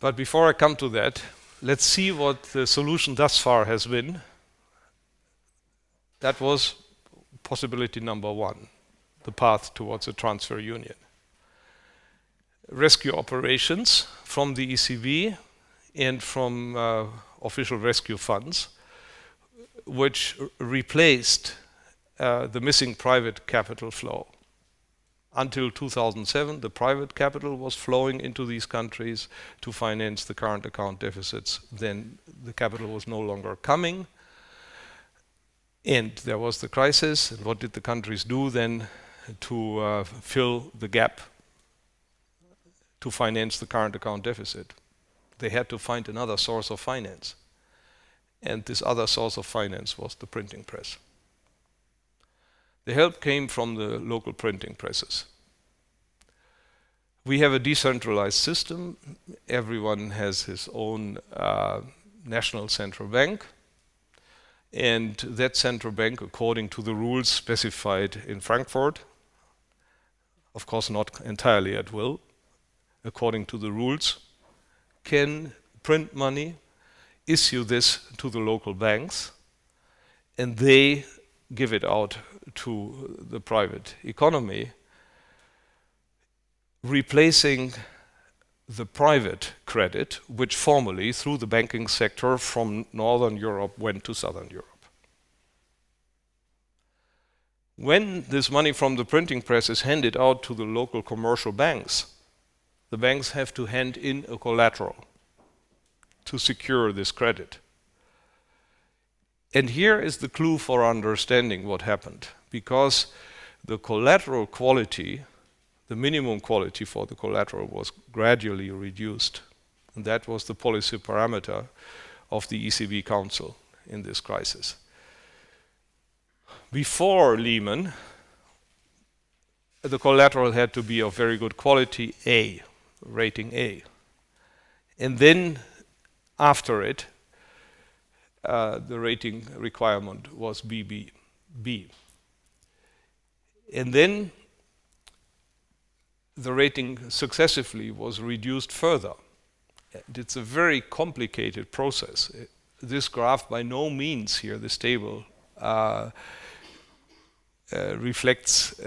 But before I come to that, let's see what the solution thus far has been. That was possibility number one, the path towards a transfer union. Rescue operations from the ECB and from official rescue funds, which replaced the missing private capital flow. Until 2007, the private capital was flowing into these countries to finance the current account deficits. Then the capital was no longer coming, and there was the crisis. And what did the countries do then to fill the gap to finance the current account deficit? They had to find another source of finance. And this other source of finance was the printing press. The help came from the local printing presses. We have a decentralized system. Everyone has his own national central bank. And that central bank, according to the rules specified in Frankfurt, of course not entirely at will, according to the rules, can print money, issue this to the local banks, and they give it out to the private economy, replacing the private credit, which formerly, through the banking sector from Northern Europe, went to Southern Europe. When this money from the printing press is handed out to the local commercial banks, the banks have to hand in a collateral to secure this credit. And here is the clue for understanding what happened, because the collateral quality, the minimum quality for the collateral, was gradually reduced. And that was the policy parameter of the ECB Council in this crisis. Before Lehman, the collateral had to be of very good quality, A, rating A. And then after it, the rating requirement was BB, B. And then the rating successively was reduced further. It's a very complicated process. This graph by no means here, this table, reflects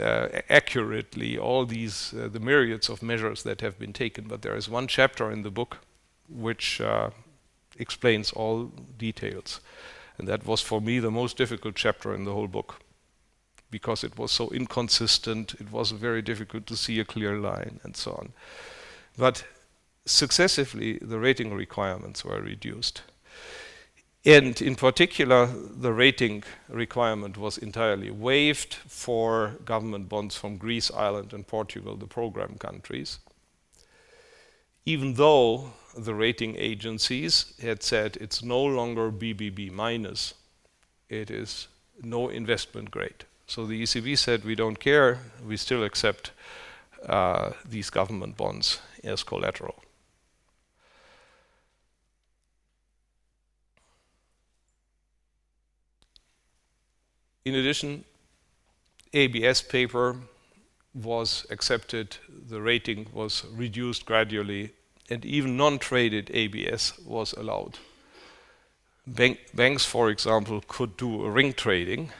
accurately all these, the myriads of measures that have been taken, but there is one chapter in the book which explains all details. And that was for me the most difficult chapter in the whole book, because it was so inconsistent, it was very difficult to see a clear line and so on. But successively the rating requirements were reduced. And in particular, the rating requirement was entirely waived for government bonds from Greece, Ireland and Portugal, the program countries, even though the rating agencies had said it's no longer BBB minus, it is no investment grade. So the ECB said, we don't care, we still accept these government bonds as collateral. In addition, ABS paper was accepted, the rating was reduced gradually, and even non-traded ABS was allowed. Banks, for example, could do ring trading.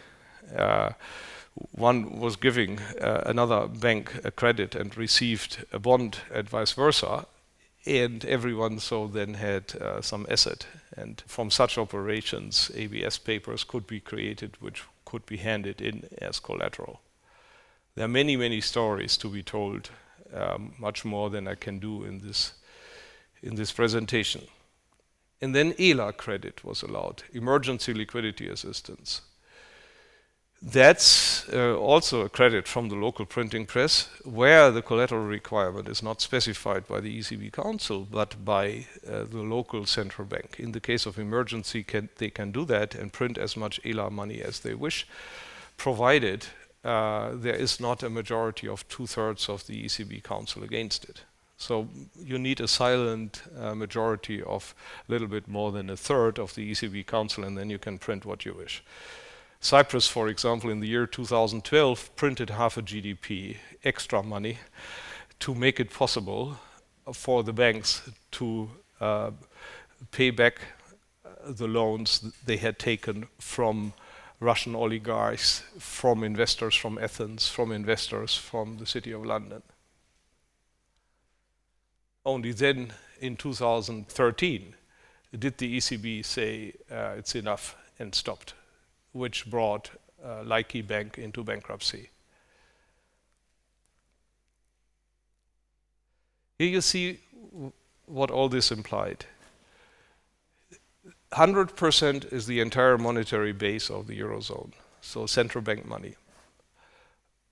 One was giving another bank a credit and received a bond and vice versa, and everyone so then had some asset. And from such operations, ABS papers could be created which could be handed in as collateral. There are many, many stories to be told, much more than I can do in this presentation. And then ELA credit was allowed, emergency liquidity assistance. That's also a credit from the local printing press, where the collateral requirement is not specified by the ECB Council, but by the local central bank. In the case of emergency, they can do that and print as much ELA money as they wish, provided there is not a majority of 2/3 of the ECB Council against it. So you need a silent majority of a little bit more than 1/3 of the ECB Council, and then you can print what you wish. Cyprus, for example, in the year 2012, printed half a GDP extra money to make it possible for the banks to pay back the loans they had taken from Russian oligarchs, from investors from Athens, from investors from the City of London. Only then, in 2013, did the ECB say it's enough and stopped, which brought Laiki Bank into bankruptcy. Here you see what all this implied. 100% is the entire monetary base of the Eurozone, so central bank money.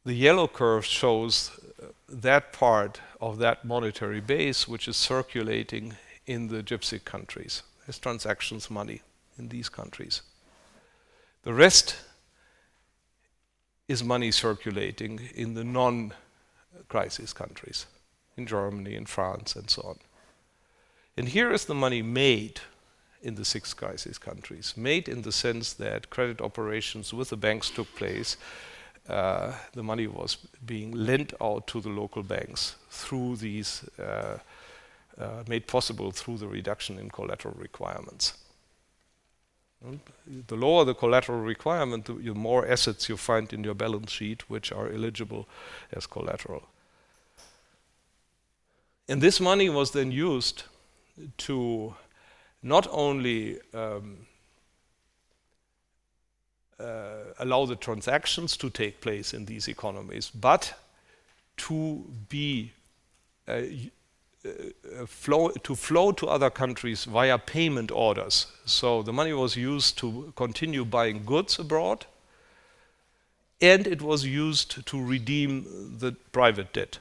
The yellow curve shows that part of that monetary base which is circulating in the gypsy countries as transactions money in these countries. The rest is money circulating in the non-crisis countries, in Germany, in France, and so on. And here is the money made in the 6 crisis countries, made in the sense that credit operations with the banks took place. The money was being lent out to the local banks through these, made possible through the reduction in collateral requirements. The lower the collateral requirement, the more assets you find in your balance sheet which are eligible as collateral. And this money was then used to not only allow the transactions to take place in these economies, but to be flow to other countries via payment orders. So the money was used to continue buying goods abroad, and it was used to redeem the private debt,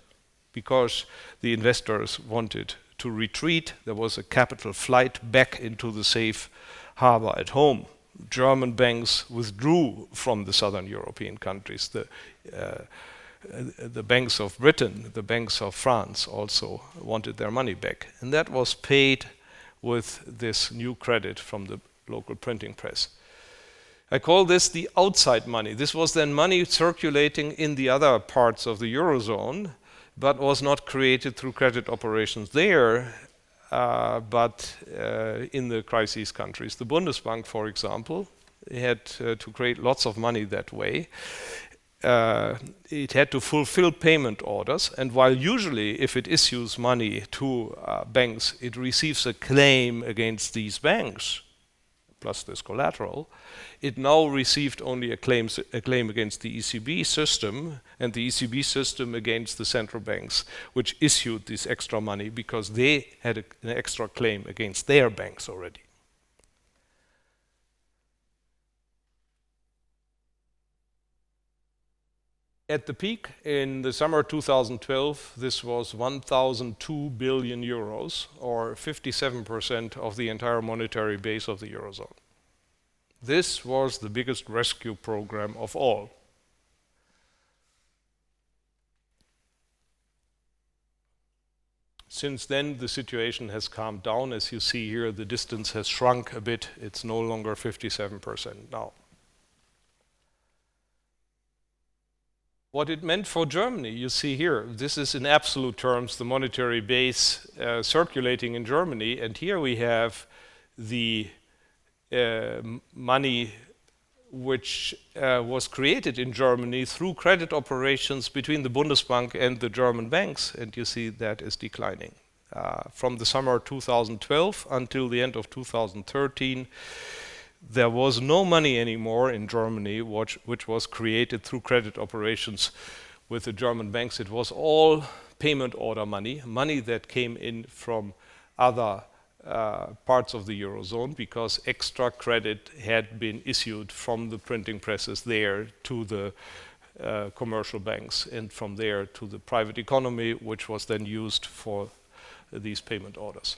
because the investors wanted to retreat. There was a capital flight back into the safe harbor at home. German banks withdrew from the southern European countries. The banks of Britain, the banks of France also wanted their money back. And that was paid with this new credit from the local printing press. I call this the outside money. This was then money circulating in the other parts of the Eurozone, but was not created through credit operations there, but in the crisis countries. The Bundesbank, for example, had to create lots of money that way. It had to fulfill payment orders, and while usually if it issues money to banks, it receives a claim against these banks, plus this collateral, it now received only a claim against the ECB system, and the ECB system against the central banks, which issued this extra money because they had an extra claim against their banks already. At the peak in the summer 2012, this was 1,002 billion euros, or 57% of the entire monetary base of the Eurozone. This was the biggest rescue program of all. Since then, the situation has calmed down. As you see here, the distance has shrunk a bit. It's no longer 57% now. What it meant for Germany, you see here, this is in absolute terms the monetary base circulating in Germany, and here we have the money which was created in Germany through credit operations between the Bundesbank and the German banks, and you see that is declining. From the summer 2012 until the end of 2013, there was no money anymore in Germany which was created through credit operations with the German banks. It was all payment order money, money that came in from other parts of the Eurozone, because extra credit had been issued from the printing presses there to the commercial banks, and from there to the private economy, which was then used for these payment orders.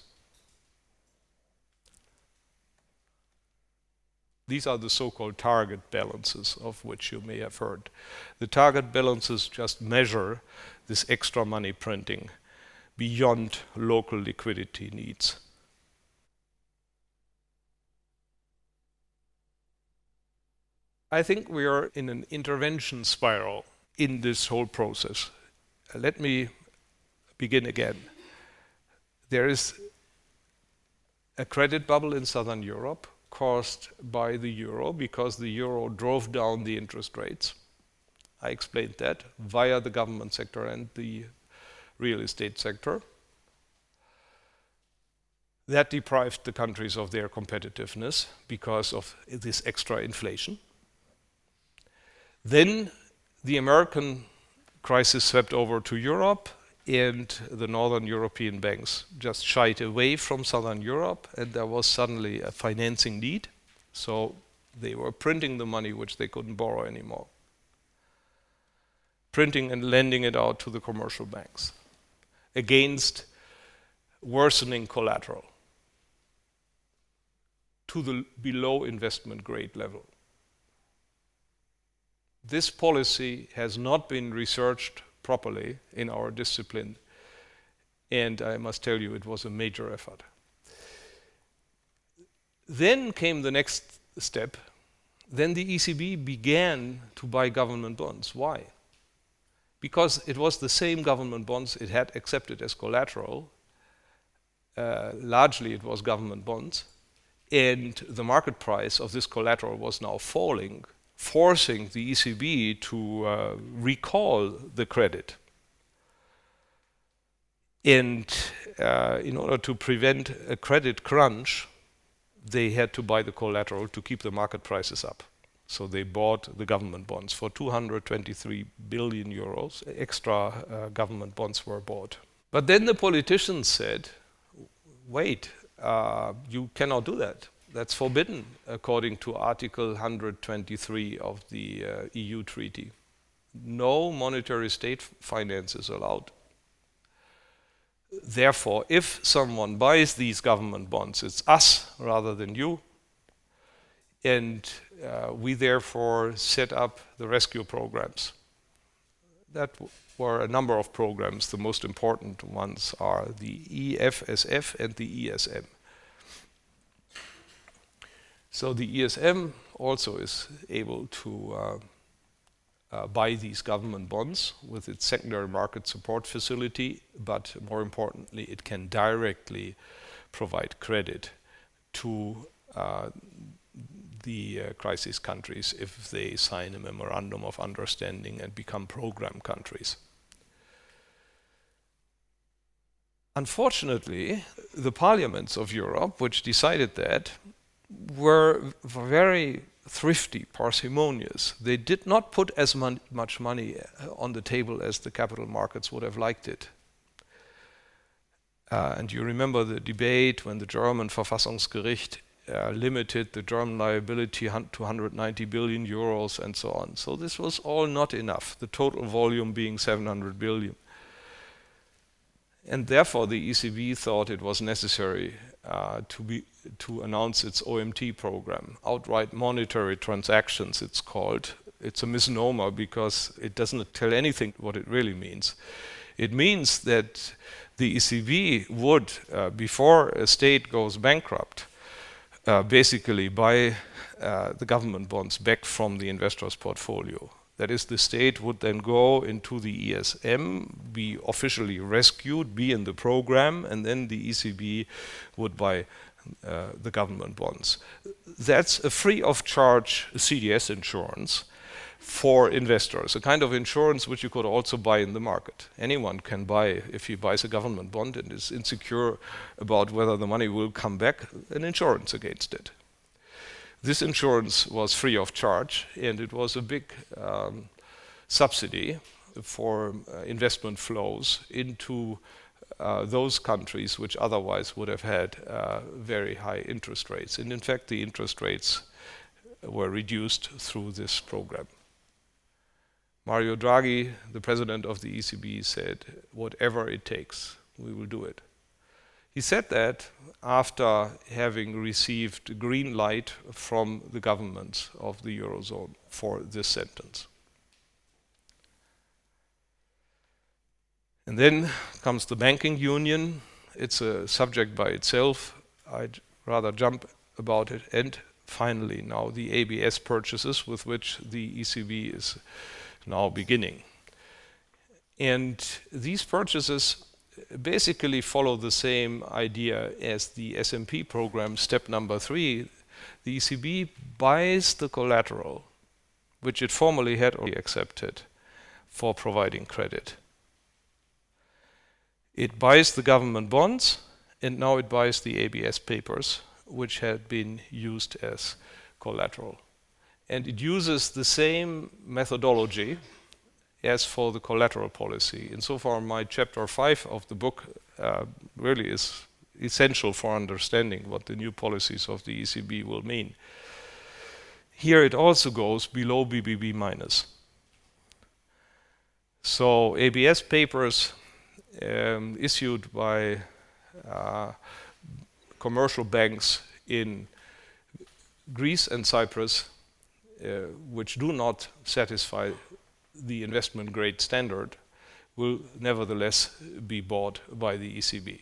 These are the so-called target balances, of which you may have heard. The target balances just measure this extra money printing beyond local liquidity needs. I think we are in an intervention spiral in this whole process. Let me begin again. There is a credit bubble in Southern Europe caused by the euro because the euro drove down the interest rates. I explained that via the government sector and the real estate sector. That deprived the countries of their competitiveness because of this extra inflation. Then the American crisis swept over to Europe, and the northern European banks just shied away from Southern Europe, and there was suddenly a financing need. So they were printing the money which they couldn't borrow anymore. Printing and lending it out to the commercial banks against worsening collateral to the below investment grade level. This policy has not been researched properly in our discipline, and I must tell you it was a major effort. Then came the next step. Then the ECB began to buy government bonds. Why? Because it was the same government bonds it had accepted as collateral. Largely it was government bonds, and the market price of this collateral was now falling, forcing the ECB to recall the credit. And in order to prevent a credit crunch, they had to buy the collateral to keep the market prices up. So they bought the government bonds for 223 billion euros. Extra government bonds were bought. But then the politicians said, wait, you cannot do that. That's forbidden according to Article 123 of the EU Treaty. No monetary state finance is allowed. Therefore, if someone buys these government bonds, it's us rather than you. And we therefore set up the rescue programs. That were a number of programs. The most important ones are the EFSF and the ESM. So the ESM also is able to buy these government bonds with its secondary market support facility, but more importantly, it can directly provide credit to the crisis countries if they sign a memorandum of understanding and become program countries. Unfortunately, the parliaments of Europe, which decided that, were very thrifty, parsimonious. They did not put as much money on the table as the capital markets would have liked it. And you remember the debate when the German Verfassungsgericht limited the German liability to 190 billion euros and so on. So this was all not enough, the total volume being 700 billion. And therefore the ECB thought it was necessary to announce its OMT program, outright monetary transactions it's called. It's a misnomer because it doesn't tell anything what it really means. It means that the ECB would, before a state goes bankrupt, basically buy the government bonds back from the investor's portfolio. That is, the state would then go into the ESM, be officially rescued, be in the program, and then the ECB would buy the government bonds. That's a free of charge CDS insurance for investors, a kind of insurance which you could also buy in the market. Anyone can buy, if he buys a government bond and is insecure about whether the money will come back, an insurance against it. This insurance was free of charge, and it was a big subsidy for investment flows into those countries which otherwise would have had very high interest rates. And in fact, the interest rates were reduced through this program. Mario Draghi, the president of the ECB, said, whatever it takes, we will do it. He said that after having received green light from the governments of the Eurozone for this sentence. And then comes the banking union. It's a subject by itself. I'd rather jump about it. And finally, now the ABS purchases with which the ECB is now beginning. And these purchases basically follow the same idea as the SMP program, step number 3. The ECB buys the collateral, which it formerly had already accepted for providing credit. It buys the government bonds, and now it buys the ABS papers, which had been used as collateral. And it uses the same methodology as for the collateral policy. Insofar, my chapter 5 of the book really is essential for understanding what the new policies of the ECB will mean. Here it also goes below BBB minus. So ABS papers issued by commercial banks in Greece and Cyprus, which do not satisfy the investment grade standard, will nevertheless be bought by the ECB,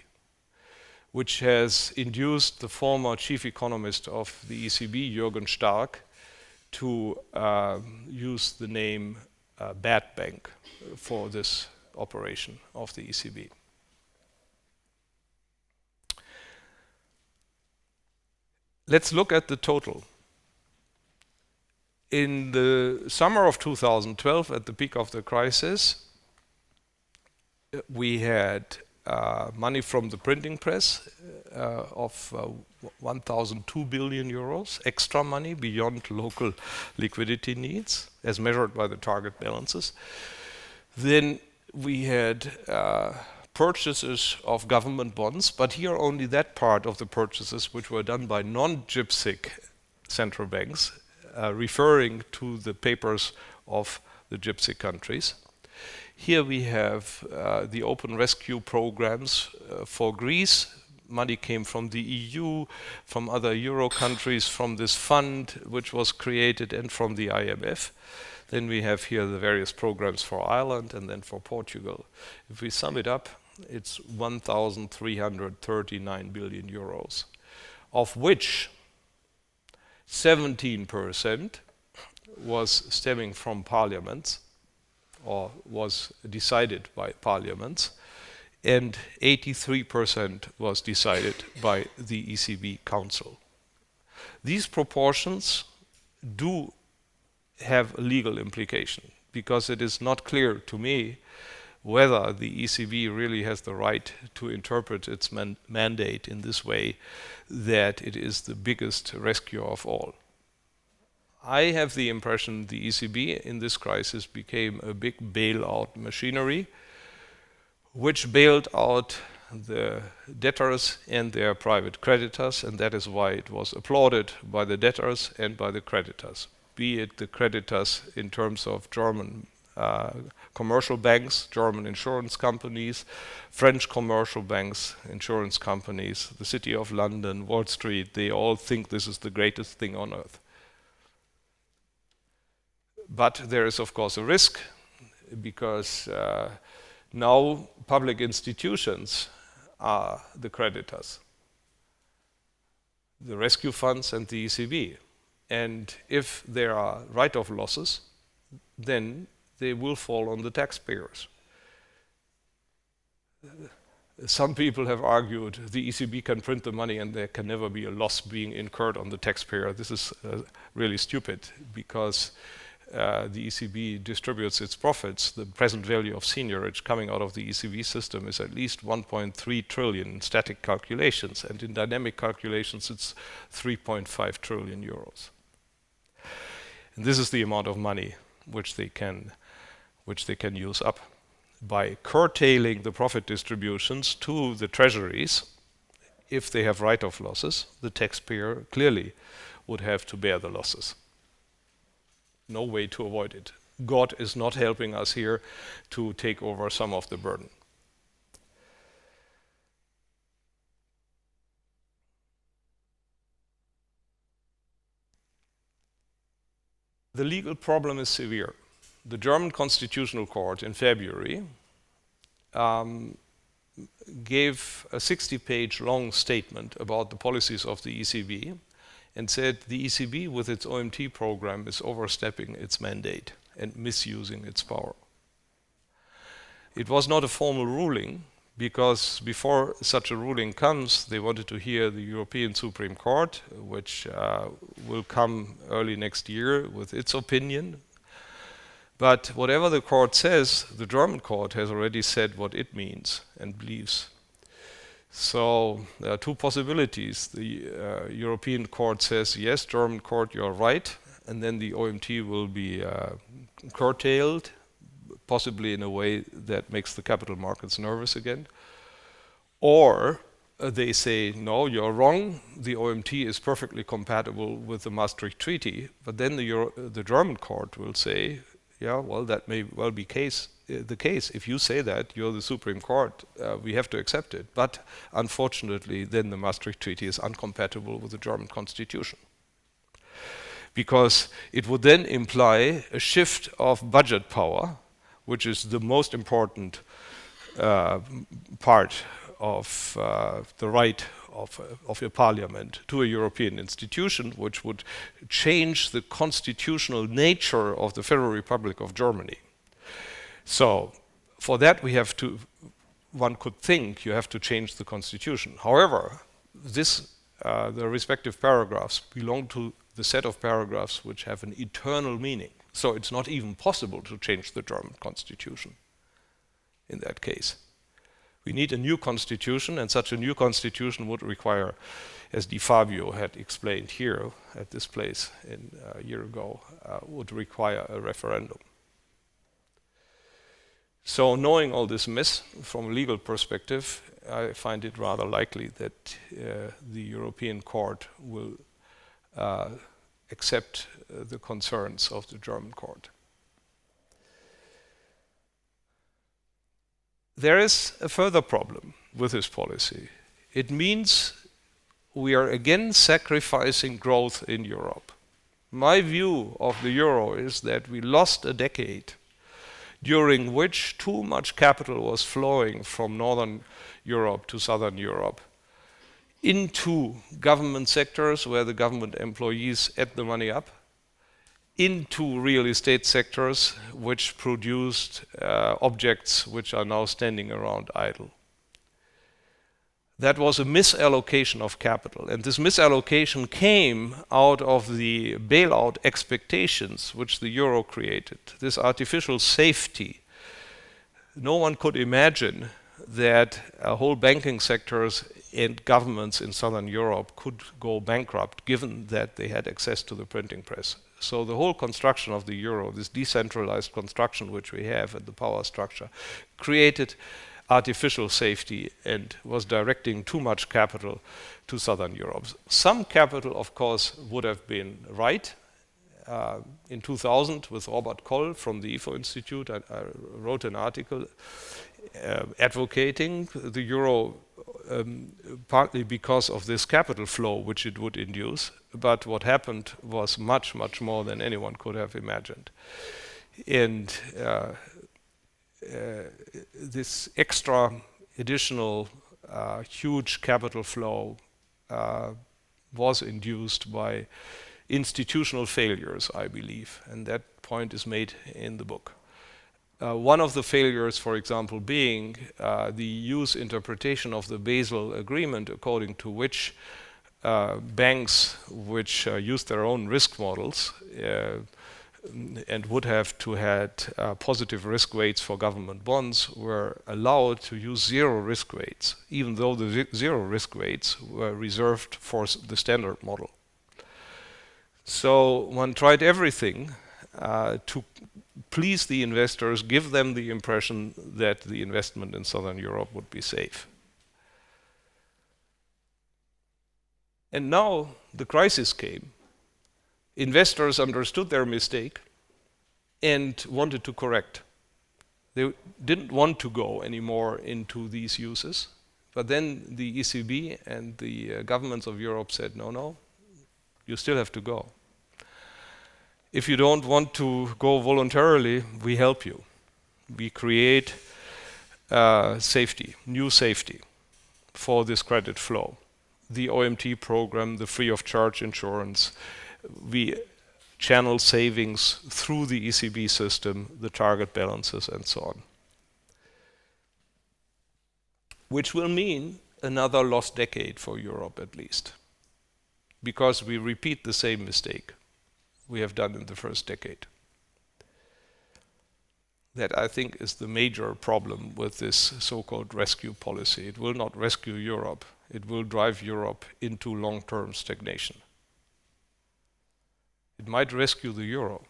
which has induced the former chief economist of the ECB, Jürgen Stark, to use the name bad bank for this operation of the ECB. Let's look at the total. In the summer of 2012, at the peak of the crisis, we had money from the printing press of 1,002 billion euros, extra money beyond local liquidity needs, as measured by the target balances. Then we had purchases of government bonds, but here only that part of the purchases which were done by non-GIPSIC central banks, referring to the papers of the GIPSIC countries. Here we have the open rescue programs for Greece. Money came from the EU, from other Euro countries, from this fund which was created, and from the IMF. Then we have here the various programs for Ireland and then for Portugal. If we sum it up, it's 1,339 billion euros, of which 17% was stemming from parliaments, or was decided by parliaments, and 83% was decided by the ECB Council. These proportions do have a legal implication, because it is not clear to me whether the ECB really has the right to interpret its mandate in this way, that it is the biggest rescuer of all. I have the impression the ECB in this crisis became a big bailout machinery, which bailed out the debtors and their private creditors, and that is why it was applauded by the debtors and by the creditors, be it the creditors in terms of German commercial banks, German insurance companies, French commercial banks, insurance companies, the City of London, Wall Street. They all think this is the greatest thing on earth. But there is, of course, a risk, because now public institutions are the creditors, the rescue funds and the ECB. And if there are write-off losses, then they will fall on the taxpayers. Some people have argued the ECB can print the money and there can never be a loss being incurred on the taxpayer. This is really stupid, because the ECB distributes its profits. The present value of seniorage coming out of the ECB system is at least 1.3 trillion in static calculations, and in dynamic calculations it's 3.5 trillion euros. And this is the amount of money which they can use up. By curtailing the profit distributions to the treasuries, if they have write-off losses, the taxpayer clearly would have to bear the losses. No way to avoid it. God is not helping us here to take over some of the burden. The legal problem is severe. The German Constitutional Court in February gave a 60-page long statement about the policies of the ECB and said the ECB with its OMT program is overstepping its mandate and misusing its power. It was not a formal ruling, because before such a ruling comes, they wanted to hear the European Supreme Court, which will come early next year with its opinion. But whatever the court says, the German court has already said what it means and believes. So there are two possibilities. The European court says, yes, German court, you're right, and then the OMT will be curtailed, possibly in a way that makes the capital markets nervous again. Or they say, no, you're wrong, the OMT is perfectly compatible with the Maastricht Treaty, but then the German court will say, yeah, well, that may well be the case. If you say that, you're the Supreme Court, we have to accept it. But unfortunately, then the Maastricht Treaty is incompatible with the German constitution, because it would then imply a shift of budget power, which is the most important part of the right of a parliament, to a European institution, which would change the constitutional nature of the Federal Republic of Germany. So for that one could think you have to change the constitution. However, the respective paragraphs belong to the set of paragraphs which have an eternal meaning. So it's not even possible to change the German constitution in that case. We need a new constitution, and such a new constitution would require, as Di Fabio had explained here at this place a year ago, would require a referendum. So knowing all this mess from a legal perspective, I find it rather likely that the European Court will accept the concerns of the German court. There is a further problem with this policy. It means we are again sacrificing growth in Europe. My view of the euro is that we lost a decade during which too much capital was flowing from Northern Europe to Southern Europe into government sectors where the government employees ate the money up, into real estate sectors which produced objects which are now standing around idle. That was a misallocation of capital, and this misallocation came out of the bailout expectations which the euro created, this artificial safety. No one could imagine that whole banking sectors and governments in Southern Europe could go bankrupt given that they had access to the printing press. So the whole construction of the euro, this decentralized construction which we have and the power structure, created artificial safety and was directing too much capital to Southern Europe. Some capital, of course, would have been right. In 2000, with Robert Koll from the IFO Institute, I wrote an article advocating the euro partly because of this capital flow which it would induce. But what happened was much, much more than anyone could have imagined. And this extra additional huge capital flow was induced by institutional failures, I believe, and that point is made in the book. One of the failures, for example, being the EU's interpretation of the Basel Agreement, according to which banks which use their own risk models and would have to had positive risk weights for government bonds were allowed to use zero risk weights, even though the zero risk weights were reserved for the standard model. So one tried everything to please the investors, give them the impression that the investment in Southern Europe would be safe. And now the crisis came. Investors understood their mistake and wanted to correct. They didn't want to go anymore into these uses, but then the ECB and the governments of Europe said, no, no, you still have to go. If you don't want to go voluntarily, we help you. We create safety, new safety for this credit flow. The OMT program, the free of charge insurance, we channel savings through the ECB system, the target balances, and so on. which will mean another lost decade for Europe at least, because we repeat the same mistake we have done in the first decade. That, I think, is the major problem with this so-called rescue policy. It will not rescue Europe. It will drive Europe into long-term stagnation. It might rescue the euro,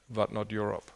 but not Europe.